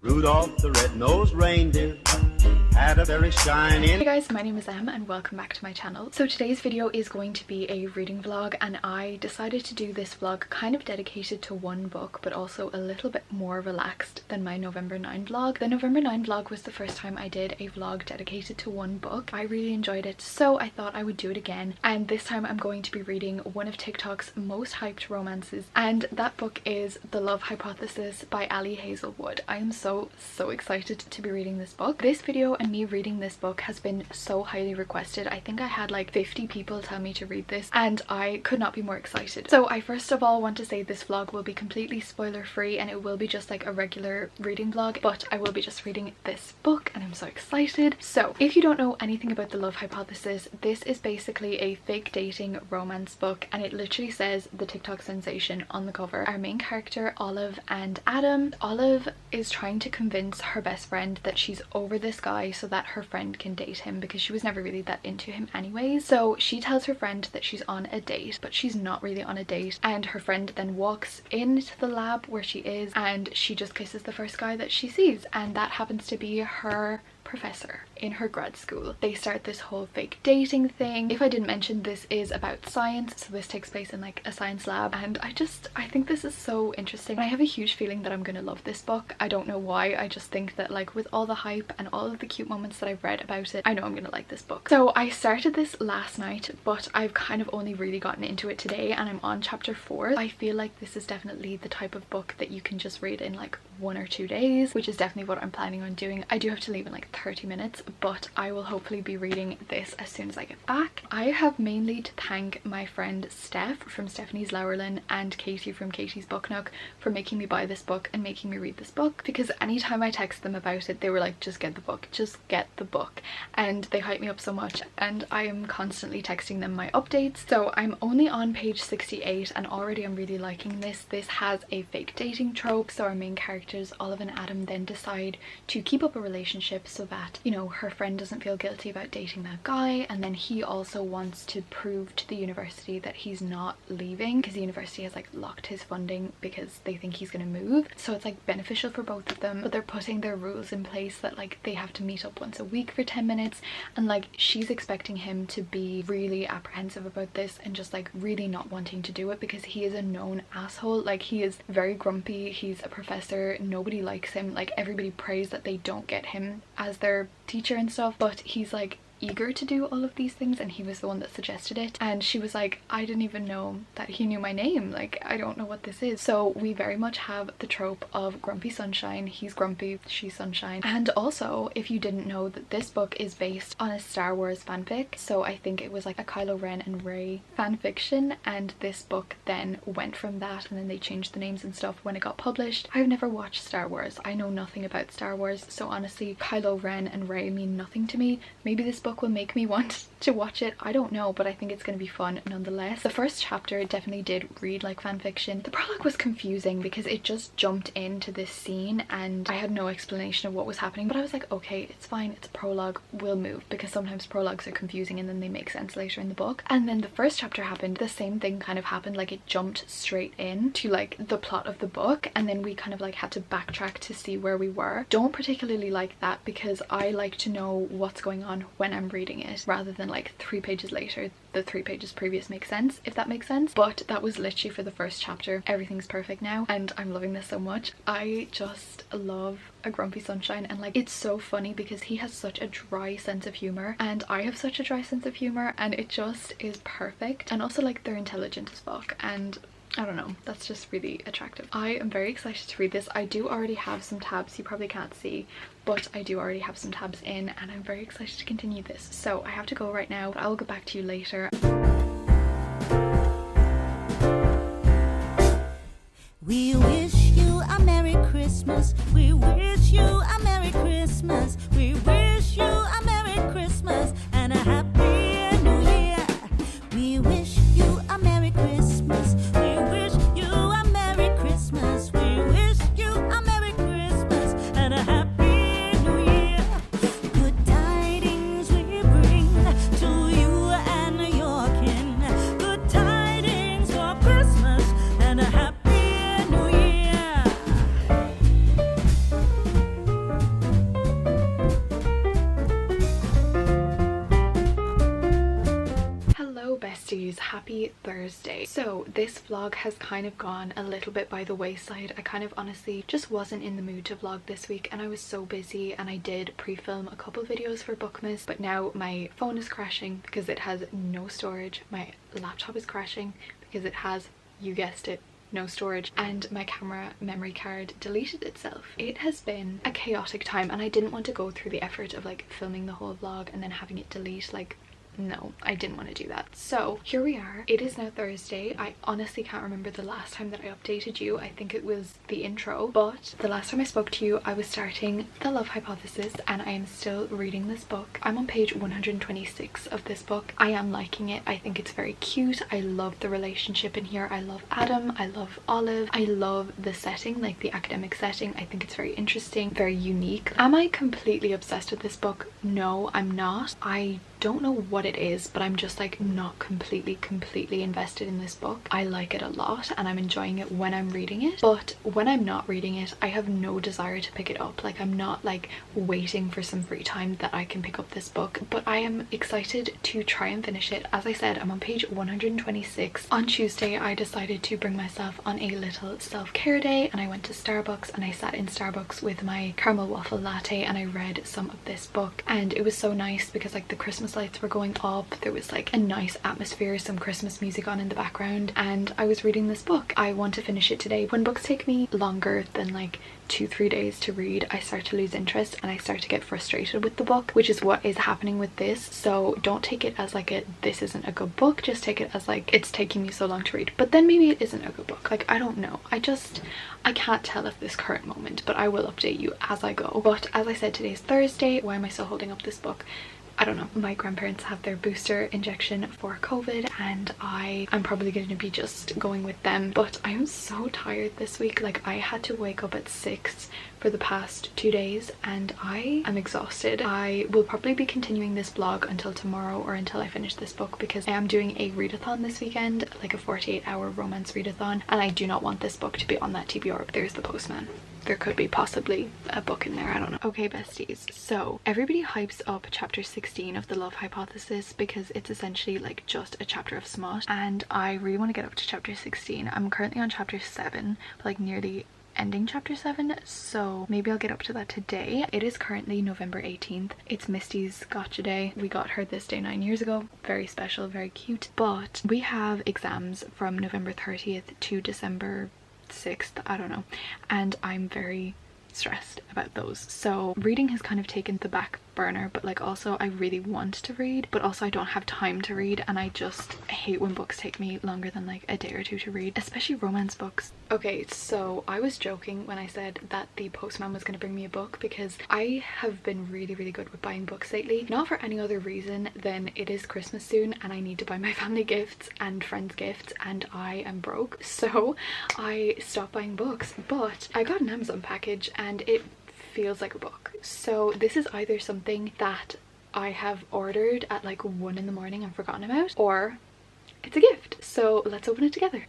Rudolph the red-nosed reindeer had a very shiny... Hey guys, my name is Em and welcome back to my channel. So today's video is going to be a reading vlog, and I decided to do this vlog kind of dedicated to one book but also a little bit more relaxed than my November 9 vlog. The November 9 vlog was the first time I did a vlog dedicated to one book. I really enjoyed it, so I thought I would do it again, and this time I'm going to be reading one of TikTok's most hyped romances, and that book is The Love Hypothesis by Ali Hazelwood. I am so excited to be reading this book. This video and me reading this book has been so highly requested. I think I had like 50 people tell me to read this, and I could not be more excited. So I first of all want to say this vlog will be completely spoiler free, and it will be just like a regular reading vlog, but I will be just reading this book and I'm so excited. So if you don't know anything about The Love Hypothesis, this is basically a fake dating romance book, and it literally says the TikTok sensation on the cover. Our main character, Olive and Adam. Olive is trying to convince her best friend that she's over this guy so that her friend can date him, because she was never really that into him anyways. So she tells her friend that she's on a date, but she's not really on a date, and her friend then walks into the lab where she is and she just kisses the first guy that she sees, and that happens to be her professor in her grad school. They start this whole fake dating thing. If I didn't mention, this is about science, so this takes place in like a science lab, and I think this is so interesting. I have a huge feeling that I'm gonna love this book. I don't know why, I just think that like with all the hype and all of the cute moments that I've read about it, I know I'm gonna like this book. So I started this last night, but I've kind of only really gotten into it today, and I'm on chapter 4. I feel like this is definitely the type of book that you can just read in like 1 or 2 days, which is definitely what I'm planning on doing. I do have to leave in like 30 minutes, but I will hopefully be reading this as soon as I get back. I have mainly to thank my friend Steph from Stephanie's Lowerlin and Katie from Katie's Book Nook for making me buy this book and making me read this book, because anytime I text them about it, they were like, just get the book, just get the book, and they hype me up so much, and I am constantly texting them my updates. So I'm only on page 68 and already I'm really liking this. This has a fake dating trope, so our main characters Olive and Adam then decide to keep up a relationship so that, you know, her friend doesn't feel guilty about dating that guy, and then he also wants to prove to the university that he's not leaving, because the university has like locked his funding because they think he's gonna move. So it's like beneficial for both of them, but they're putting their rules in place that like they have to meet up once a week for 10 minutes, and like she's expecting him to be really apprehensive about this and just like really not wanting to do it, because he is a known asshole. Like he is very grumpy, he's a professor, nobody likes him, like everybody prays that they don't get him as their teacher and stuff, but he's like eager to do all of these things, and he was the one that suggested it. And she was like, I didn't even know that he knew my name, like I don't know what this is. So we very much have the trope of grumpy sunshine. He's grumpy, she's sunshine. And also, if you didn't know, that this book is based on a Star Wars fanfic, so I think it was like a Kylo Ren and Rey fanfiction, and this book then went from that, and then they changed the names and stuff when it got published. I've never watched Star Wars, I know nothing about Star Wars, so honestly Kylo Ren and Rey mean nothing to me. Maybe this book will make me want to watch it, I don't know, but I think it's going to be fun nonetheless. The first chapter definitely did read like fanfiction. The prologue was confusing because it just jumped into this scene and I had no explanation of what was happening, but I was like, okay, it's fine, it's a prologue, we'll move, because sometimes prologues are confusing and then they make sense later in the book. And then the first chapter happened, the same thing kind of happened, like it jumped straight in to like the plot of the book, and then we kind of like had to backtrack to see where we were. Don't particularly like that, because I like to know what's going on when I'm reading it, rather than like 3 pages later the 3 pages previous make sense, if that makes sense. But that was literally for the first chapter. Everything's perfect now and I'm loving this so much. I just love a grumpy sunshine, and like it's so funny because he has such a dry sense of humor and I have such a dry sense of humor, and it just is perfect. And also like they're intelligent as fuck, and I don't know, that's just really attractive. I am very excited to read this. I do already have some tabs, you probably can't see, but I do already have some tabs in, and I'm very excited to continue this. So I have to go right now, but I'll get back to you later. We wish you a Merry Christmas. We wish you a Merry Christmas. We wish you a Merry Christmas and a Happy New Year. We wish you a Merry Christmas. We wish you a Merry Christmas. We wish you a Merry Christmas and a Happy New Year. Good tidings we bring to you and your kin. Good tidings for Christmas and a Happy New Year. happy Thursday. So this vlog has kind of gone a little bit by the wayside. I kind of honestly just wasn't in the mood to vlog this week, and I was so busy, and I did pre-film a couple videos for Bookmas, but now my phone is crashing because it has no storage. My laptop is crashing because it has, you guessed it, no storage, and my camera memory card deleted itself. It has been a chaotic time, and I didn't want to go through the effort of like filming the whole vlog and then having it delete. Like, no, I didn't want to do that. So here we are. It is now Thursday. I honestly can't remember the last time that I updated you. I think it was the intro, but the last time I spoke to you I was starting The Love Hypothesis, and I am still reading this book. I'm on page 126 of this book. I am liking it. I think it's very cute. I love the relationship in here. I love Adam. I love Olive. I love the setting, like the academic setting. I think it's very interesting, very unique. Am I completely obsessed with this book? No, I'm not. I don't know what it is, but I'm just like not completely invested in this book. I like it a lot and I'm enjoying it when I'm reading it, but when I'm not reading it I have no desire to pick it up. Like, I'm not like waiting for some free time that I can pick up this book, but I am excited to try and finish it. As I said, I'm on page 126. On Tuesday I decided to bring myself on a little self-care day, and I went to Starbucks and I sat in Starbucks with my caramel waffle latte and I read some of this book, and it was so nice because like the Christmas lights were going up, there was like a nice atmosphere, some Christmas music on in the background, and I was reading this book. I want to finish it today. When books take me longer than like 2-3 days to read, I start to lose interest and I start to get frustrated with the book, which is what is happening with this. So don't take it as like this isn't a good book, just take it as like it's taking me so long to read, but then maybe it isn't a good book. Like, I don't know, I can't tell at this current moment, but I will update you as I go. But as I said, today's Thursday. Why am I still holding up this book? I don't know. My grandparents have their booster injection for COVID, and I'm probably going to be just going with them. But I am so tired this week. Like, I had to wake up at 6 for the past 2 days and I am exhausted. I will probably be continuing this vlog until tomorrow or until I finish this book, because I am doing a readathon this weekend, like a 48-hour romance readathon, and I do not want this book to be on that TBR. There's the postman. There could be possibly a book in there, I don't know. Okay besties, so everybody hypes up chapter 16 of The Love Hypothesis because it's essentially like just a chapter of smut, and I really want to get up to chapter 16. I'm currently on chapter 7, like near the ending chapter 7, so maybe I'll get up to that today. It is currently November 18th. It's Misty's gotcha day. We got her this day 9 years ago. Very special, very cute. But we have exams from November 30th to December 6th, I don't know, and I'm very stressed about those. So reading has kind of taken the back burner, but like also I really want to read, but also I don't have time to read, and I just hate when books take me longer than like a day or two to read, especially romance books. Okay, so I was joking when I said that the postman was going to bring me a book, because I have been really good with buying books lately, not for any other reason than it is Christmas soon and I need to buy my family gifts and friends gifts, and I am broke, so I stopped buying books. But I got an Amazon package and it feels like a book. So this is either something that I have ordered at like 1 in the morning and forgotten about, or it's a gift. So let's open it together.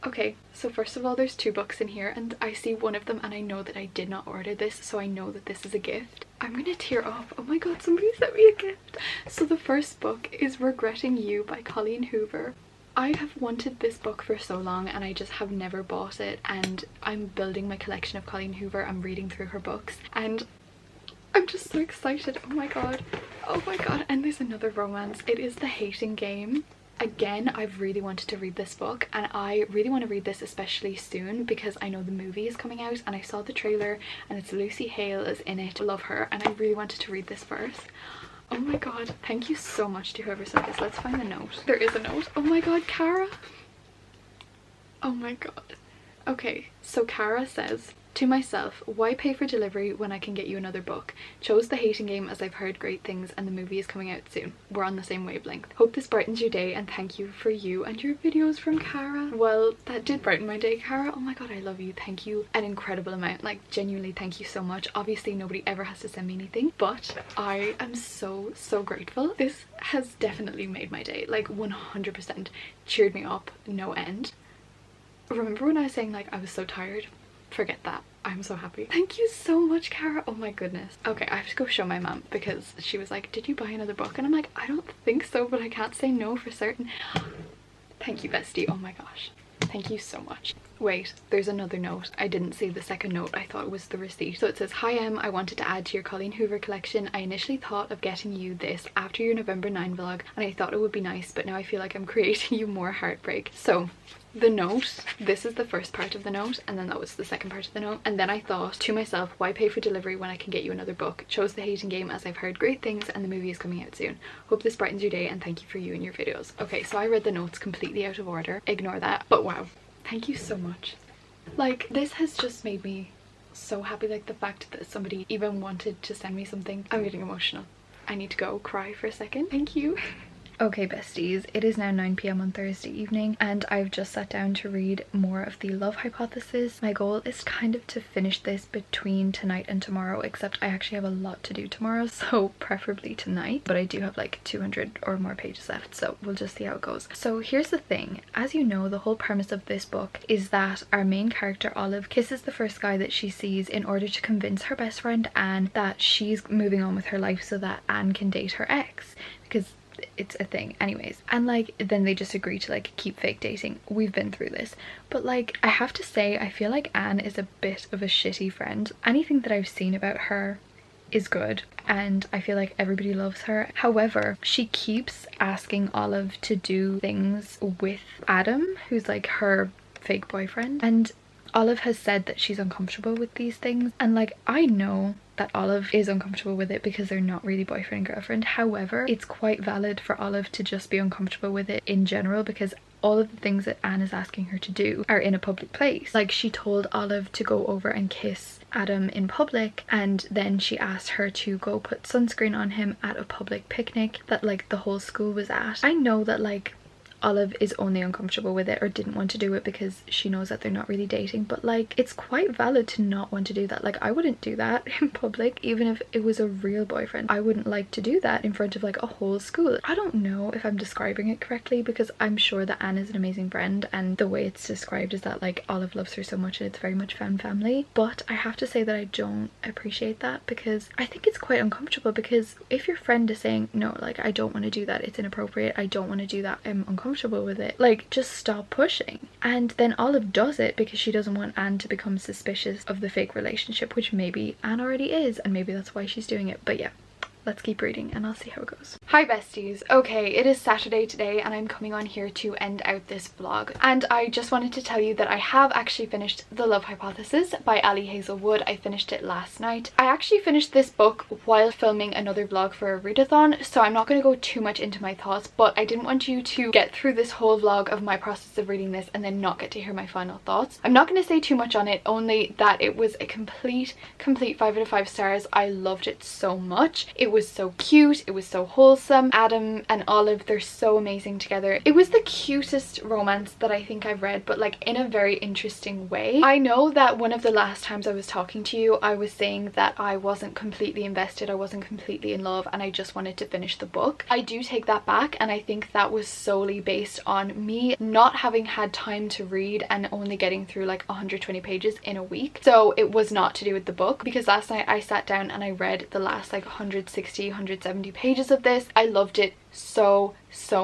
Okay, so first of all, there's 2 books in here, and I see one of them and I know that I did not order this, so I know that this is a gift. I'm gonna tear up. Oh my god, somebody sent me a gift. So the first book is Regretting You by Colleen Hoover. I have wanted this book for so long and I just have never bought it, and I'm building my collection of Colleen Hoover. I'm reading through her books and I'm just so excited. Oh my god. Oh my god. And there's another romance. It is The Hating Game. Again, I've really wanted to read this book, and I really want to read this especially soon because I know the movie is coming out and I saw the trailer and it's Lucy Hale is in it. I love her and I really wanted to read this first. Oh my god, thank you so much to whoever sent this. Let's find the note. There is a note. Oh my god, Cara. Oh my god. Okay, so Cara says, "To myself, why pay for delivery when I can get you another book? Chose The Hating Game as I've heard great things and the movie is coming out soon. We're on the same wavelength. Hope this brightens your day, and thank you for you and your videos." From Cara. Well, that did brighten my day, Cara. Oh my god, I love you. Thank you an incredible amount. Like, genuinely, thank you so much. Obviously nobody ever has to send me anything, but I am so grateful. This has definitely made my day. Like 100% cheered me up no end. Remember when I was saying like I was so tired? Forget that. I'm so happy. Thank you so much, Cara. Oh my goodness. Okay, I have to go show my mom because she was like, did you buy another book? And I'm like, I don't think so, but I can't say no for certain. Thank you, bestie. Oh my gosh. Thank you so much. Wait, there's another note. I didn't see the second note. I thought it was the receipt. So it says, hi Em, I wanted to add to your Colleen Hoover collection. I initially thought of getting you this after your November 9 vlog and I thought it would be nice, but now I feel like I'm creating you more heartbreak. So the note, this is the first part of the note, and then that was the second part of the note. And then I thought to myself, why pay for delivery when I can get you another book? Chose The Hating Game as I've heard great things and the movie is coming out soon. Hope this brightens your day and thank you for you and your videos. Okay, so I read the notes completely out of order. Ignore that. But wow, thank you so much. Like, this has just made me so happy. Like, the fact that somebody even wanted to send me something. I'm getting emotional. I need to go cry for a second. Thank you. Okay, besties, it is now 9 p.m. on Thursday evening and I've just sat down to read more of The Love Hypothesis. My goal is kind of to finish this between tonight and tomorrow, except I actually have a lot to do tomorrow, so preferably tonight, but I do have like 200 or more pages left, so we'll just see how it goes. So here's the thing, as you know, the whole premise of this book is that our main character Olive kisses the first guy that she sees in order to convince her best friend Anne that she's moving on with her life so that Anne can date her ex, because it's a thing anyways. And like, then they just agree to like keep fake dating. We've been through this, but like, I have to say, I feel like Anne is a bit of a shitty friend. Anything that I've seen about her is good and I feel like everybody loves her. However, she keeps asking Olive to do things with Adam, who's like her fake boyfriend, and Olive has said that she's uncomfortable with these things, and like, I know that Olive is uncomfortable with it because they're not really boyfriend and girlfriend. However, it's quite valid for Olive to just be uncomfortable with it in general because all of the things that Anne is asking her to do are in a public place. Like, she told Olive to go over and kiss Adam in public, and then she asked her to go put sunscreen on him at a public picnic that like the whole school was at. I know that like Olive is only uncomfortable with it or didn't want to do it because she knows that they're not really dating, but like, it's quite valid to not want to do that. Like, I wouldn't do that in public even if it was a real boyfriend. I wouldn't like to do that in front of like a whole school. I don't know if I'm describing it correctly because I'm sure that Anne is an amazing friend and the way it's described is that like Olive loves her so much and it's very much found family, but I have to say that I don't appreciate that because I think it's quite uncomfortable. Because if your friend is saying no, like, I don't want to do that, it's inappropriate, I don't want to do that, I'm uncomfortable with it, like, just stop pushing. And then Olive does it because she doesn't want Anne to become suspicious of the fake relationship, which maybe Anne already is and maybe that's why she's doing it. But yeah, let's keep reading and I'll see how it goes. Hi besties. Okay, it is Saturday today and I'm coming on here to end out this vlog, and I just wanted to tell you that I have actually finished The Love Hypothesis by Ali Hazelwood. I finished it last night. I actually finished this book while filming another vlog for a readathon, so I'm not going to go too much into my thoughts, but I didn't want you to get through this whole vlog of my process of reading this and then not get to hear my final thoughts. I'm not going to say too much on it, only that it was a complete 5 out of 5 stars. I loved it so much. It was so cute, it was so wholesome. Adam and Olive, they're so amazing together. It was the cutest romance that I think I've read, but like in a very interesting way. I know that one of the last times I was talking to you, I was saying that I wasn't completely invested, I wasn't completely in love, and I just wanted to finish the book. I do take that back, and I think that was solely based on me not having had time to read and only getting through like 120 pages in a week. So it was not to do with the book, because last night I sat down and I read the last like 170 pages of this. I loved it so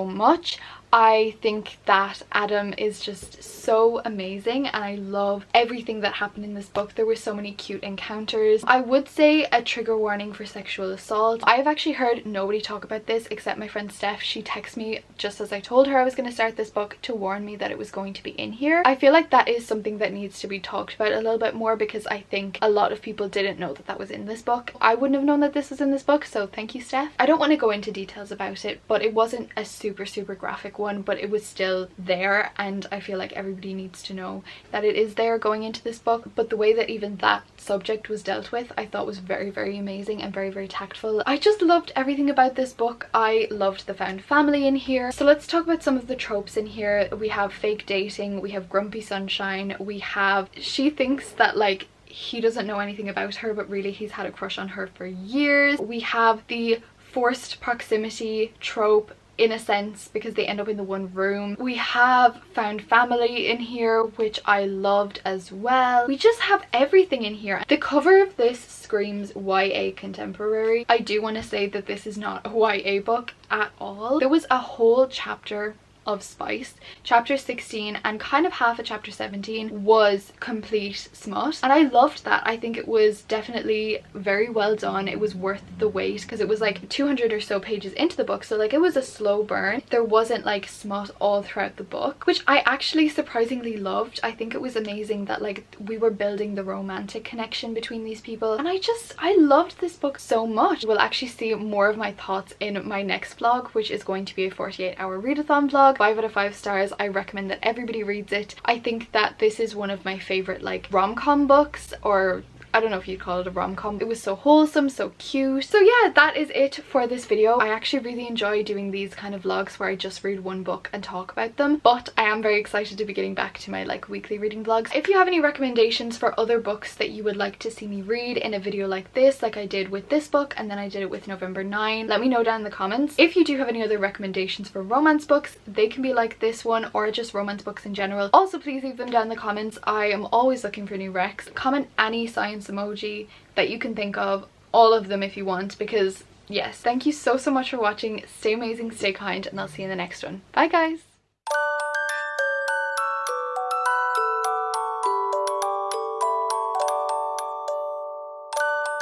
much. I think that Adam is just so amazing and I love everything that happened in this book. There were so many cute encounters. I would say a trigger warning for sexual assault. I have actually heard nobody talk about this except my friend Steph. She texted me just as I told her I was going to start this book to warn me that it was going to be in here. I feel like that is something that needs to be talked about a little bit more because I think a lot of people didn't know that that was in this book. I wouldn't have known that this was in this book, so thank you, Steph. I don't want to go into details about it, but it wasn't a super graphic one, but it was still there, and I feel like everybody needs to know that it is there going into this book. But the way that even that subject was dealt with, I thought was very amazing and very tactful. I just loved everything about this book. I loved the found family in here. So let's talk about some of the tropes in here. We have fake dating, we have grumpy sunshine, we have she thinks that like he doesn't know anything about her but really he's had a crush on her for years. We have the forced proximity trope in a sense because they end up in the one room. We have found family in here, which I loved as well. We just have everything in here. The cover of this screams YA contemporary. I do want to say that this is not a YA book at all. There was a whole chapter of spice. Chapter 16 and kind of half of chapter 17 was complete smut, and I loved that. I think it was definitely very well done. It was worth the wait because it was like 200 or so pages into the book, so like it was a slow burn. There wasn't like smut all throughout the book, which I actually surprisingly loved. I think it was amazing that like we were building the romantic connection between these people, and I loved this book so much. We'll actually see more of my thoughts in my next vlog, which is going to be a 48-hour readathon vlog. 5 out of 5 stars. I recommend that everybody reads it. I think that this is one of my favorite like rom-com books, or I don't know if you'd call it a rom-com. It was so wholesome, so cute. So yeah, that is it for this video. I actually really enjoy doing these kind of vlogs where I just read one book and talk about them, but I am very excited to be getting back to my like weekly reading vlogs. If you have any recommendations for other books that you would like to see me read in a video like this, like I did with this book and then I did it with November 9, let me know down in the comments. If you do have any other recommendations for romance books, they can be like this one or just romance books in general. Also, please leave them down in the comments. I am always looking for new recs. Comment any science emoji that you can think of, all of them if you want, because yes. Thank you so much for watching. Stay amazing, stay kind, and I'll see you in the next one. Bye guys.